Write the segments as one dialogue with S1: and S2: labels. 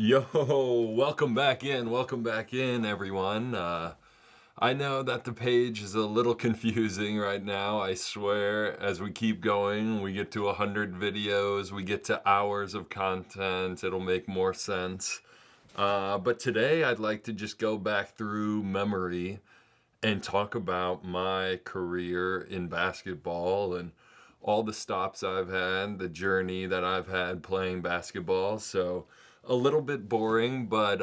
S1: Yo, welcome back in, everyone. I know that the page is a little confusing right now. I swear, as we keep going, we get to 100 videos, we get to hours of content, it'll make more sense. But today, I'd like to just go back through memory and talk about my career in basketball and all the stops I've had, the journey that I've had playing basketball. So, a little bit boring, but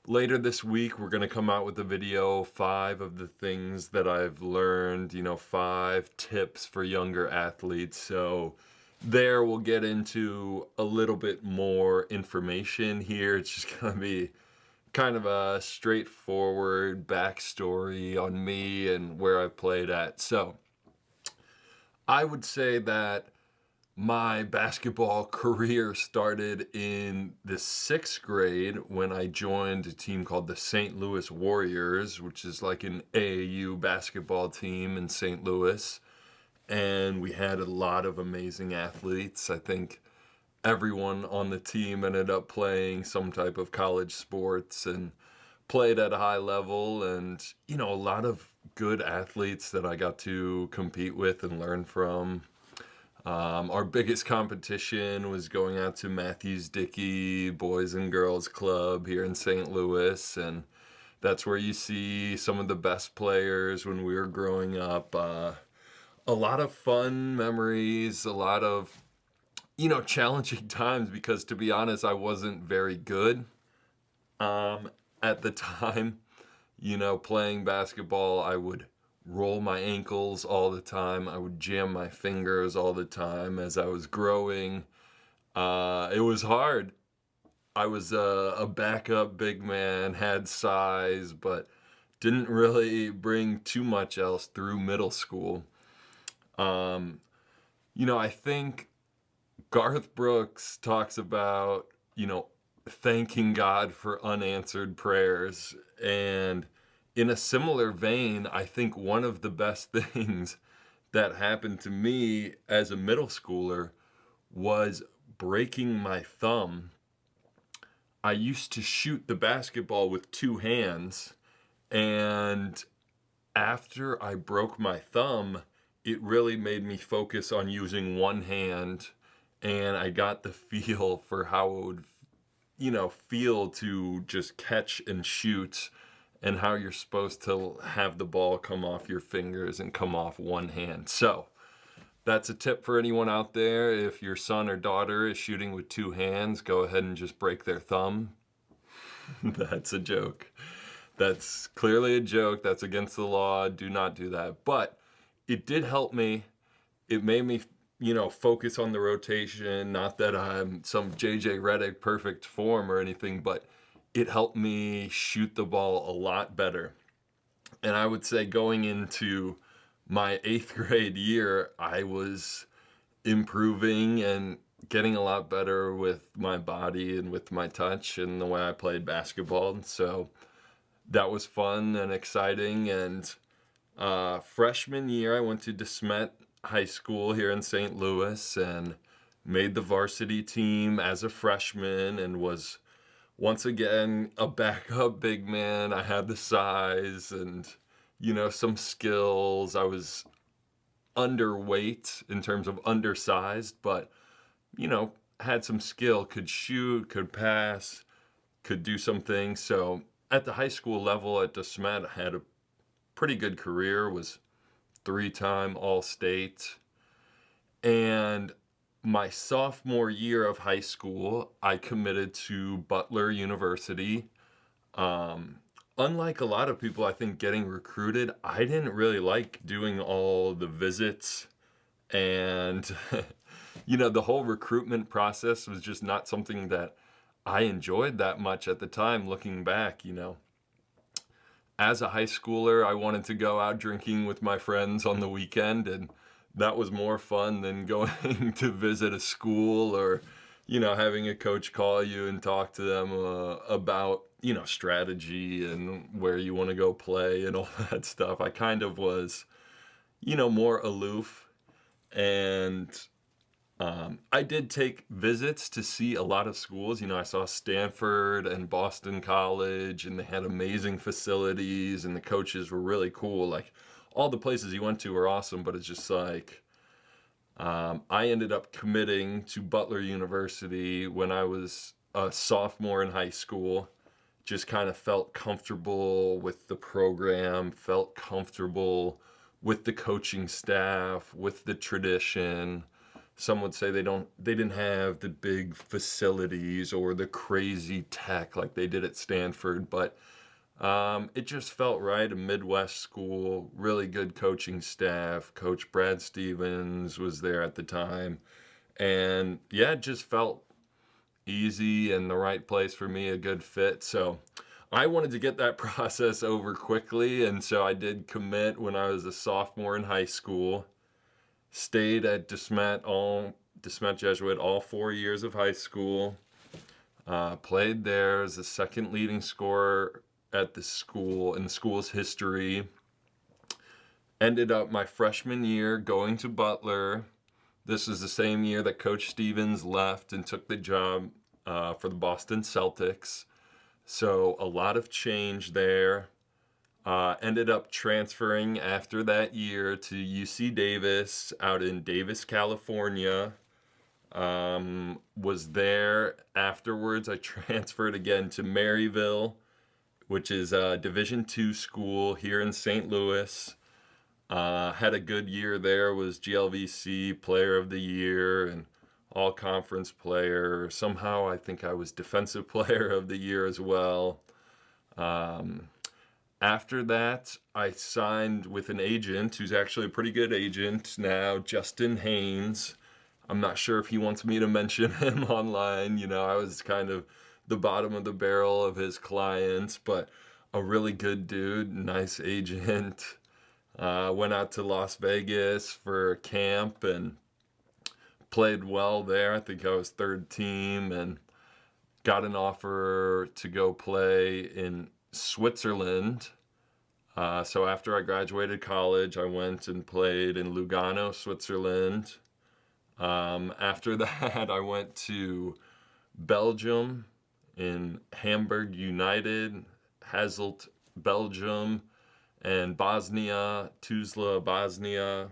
S1: later this week, we're going to come out with a video, 5 of the things that I've learned, 5 tips for younger athletes. So, there we'll get into a little bit more information here. It's just going to be kind of a straightforward backstory on me and where I played at. So, I would say that my basketball career started in the 6th grade when I joined a team called the St. Louis Warriors, which is like an AAU basketball team in St. Louis. And we had a lot of amazing athletes. I think everyone on the team ended up playing some type of college sports and played at a high level, and a lot of good athletes that I got to compete with and learn from. Our biggest competition was going out to Matthews Dickey Boys and Girls Club here in St. Louis, and that's where you see some of the best players when we were growing up. A lot of fun memories, a lot of challenging times, because to be honest, I wasn't very good at the time. Playing basketball, I would roll my ankles all the time. I would jam my fingers all the time as I was growing. It was hard. I was a backup big man, had size, but didn't really bring too much else through middle school. I think Garth Brooks talks about, thanking God for unanswered prayers. And in a similar vein, I think one of the best things that happened to me as a middle schooler was breaking my thumb. I used to shoot the basketball with 2 hands, and after I broke my thumb, it really made me focus on using one hand, and I got the feel for how it would, feel to just catch and shoot, and how you're supposed to have the ball come off your fingers and come off one hand. So, that's a tip for anyone out there. If your son or daughter is shooting with 2 hands, go ahead and just break their thumb. That's a joke. That's clearly a joke. That's against the law. Do not do that. But it did help me. It made me, focus on the rotation. Not that I'm some JJ Redick perfect form or anything, but it helped me shoot the ball a lot better. And I would say going into my 8th grade year, I was improving and getting a lot better with my body and with my touch and the way I played basketball. So that was fun and exciting. And freshman year, I went to DeSmet High School here in St. Louis and made the varsity team as a freshman, and was once again a backup big man. I had the size and, some skills. I was underweight in terms of undersized, but, had some skill, could shoot, could pass, could do some things. So at the high school level at DeSmet, I had a pretty good career, was 3-time All-State. And my sophomore year of high school, I committed to Butler University. Unlike a lot of people, I think, getting recruited, I didn't really like doing all the visits, and the whole recruitment process was just not something that I enjoyed that much at the time. Looking back, as a high schooler, I wanted to go out drinking with my friends on the weekend, and that was more fun than going to visit a school, or, having a coach call you and talk to them about, strategy and where you want to go play and all that stuff. I kind of was, more aloof, and I did take visits to see a lot of schools. I saw Stanford and Boston College, and they had amazing facilities, and the coaches were really cool. Like, all the places you went to were awesome, but it's just like, I ended up committing to Butler University when I was a sophomore in high school. Just kind of felt comfortable with the program, felt comfortable with the coaching staff, with the tradition. Some would say they didn't have the big facilities or the crazy tech like they did at Stanford, but it just felt right. A Midwest school, really good coaching staff. Coach Brad Stevens was there at the time. And yeah, it just felt easy and the right place for me, a good fit. So I wanted to get that process over quickly. And so I did commit when I was a sophomore in high school. Stayed at DeSmet Jesuit all 4 years of high school. Played there as the second leading scorer at the school in the school's history. Ended up my freshman year going to Butler. This is the same year that Coach Stevens left and took the job for the Boston Celtics. So a lot of change there. Ended up transferring after that year to UC Davis out in Davis, California. Was there afterwards. I transferred again to Maryville, which is a Division II school here in St. Louis. Had a good year there, was GLVC Player of the Year and All Conference Player. Somehow I think I was Defensive Player of the Year as well. After that, I signed with an agent who's actually a pretty good agent now, Justin Haynes. I'm not sure if he wants me to mention him online. I was kind of the bottom of the barrel of his clients, but a really good dude, nice agent. Went out to Las Vegas for camp and played well there. I think I was third team and got an offer to go play in Switzerland. So after I graduated college, I went and played in Lugano, Switzerland. After that, I went to Belgium in Hamburg United, Hasselt, Belgium, and Bosnia, Tuzla, Bosnia.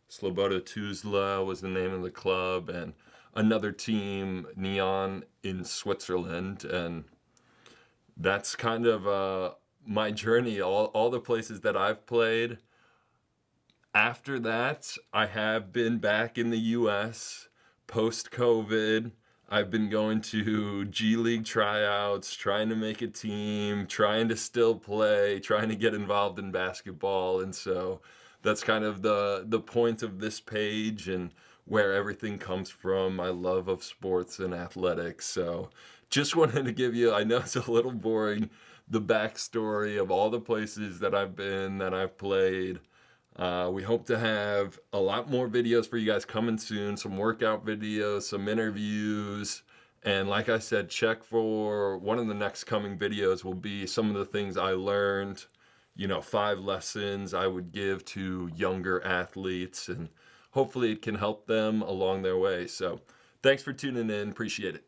S1: Sloboda Tuzla was the name of the club, and another team, Neon, in Switzerland. And that's kind of my journey, all the places that I've played. After that, I have been back in the US post-COVID. I've been going to G League tryouts, trying to make a team, trying to still play, trying to get involved in basketball. And so that's kind of the point of this page and where everything comes from, my love of sports and athletics. So just wanted to give you, I know it's a little boring, the backstory of all the places that I've been, that I've played. We hope to have a lot more videos for you guys coming soon, some workout videos, some interviews, and like I said, check for one of the next coming videos will be some of the things I learned, 5 lessons I would give to younger athletes, and hopefully it can help them along their way. So thanks for tuning in, appreciate it.